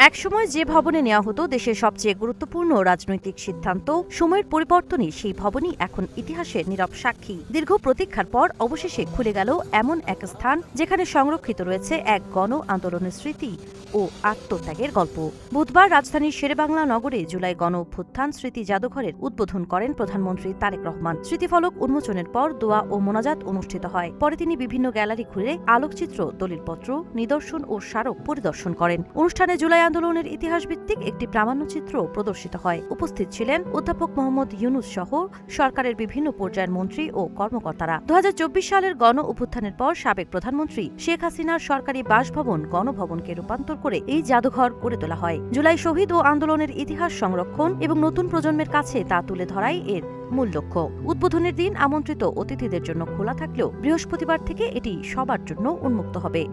একসময় যে ভবনে নেওয়া হতো দেশের সবচেয়ে গুরুত্বপূর্ণ রাজনৈতিক সিদ্ধান্ত, সময়ের পরিবর্তনে সেই ভবনই এখন ইতিহাসের নীরব সাক্ষী। দীর্ঘ প্রতীক্ষার পর অবশেষে খুলে গেল এমন এক স্থান যেখানে সংরক্ষিত রয়েছে এক গণ আন্দোলনের স্মৃতি ও আত্মত্যাগের গল্প। বুধবার রাজধানীর শেরেবাংলা নগরে জুলাই গণ অভ্যুত্থান স্মৃতি জাদুঘরের উদ্বোধন করেন প্রধানমন্ত্রী তারেক রহমান। স্মৃতিফলক উন্মোচনের পর দোয়া ও মোনাজাত অনুষ্ঠিত হয়। পরে তিনি বিভিন্ন গ্যালারি ঘুরে আলোকচিত্র, দলিলপত্র, নিদর্শন ও স্মারক পরিদর্শন করেন। অনুষ্ঠানে জুলাই আন্দোলনের ইতিহাস ভিত্তিক একটি প্রামাণ্যচিত্র প্রদর্শিত হয়। উপস্থিত ছিলেন অধ্যাপক মোহাম্মদ ইউনুস সহ সরকারের বিভিন্ন পর্যায়ের মন্ত্রী ও কর্মকর্তারা। ২০২৪ সালের গণ অভ্যুত্থানের পর সাবেক প্রধানমন্ত্রী শেখ হাসিনার সরকারি বাসভবন গণভবনকে রূপান্তর করে এই জাদুঘর গড়ে তোলা হয়। জুলাই শহীদ ও আন্দোলনের ইতিহাস সংরক্ষণ এবং নতুন প্রজন্মের কাছে তা তুলে ধরাই এর মূল লক্ষ্য। উদ্বোধনের দিন আমন্ত্রিত অতিথিদের জন্য খোলা থাকলেও বৃহস্পতিবার থেকে এটি সবার জন্য উন্মুক্ত হবে।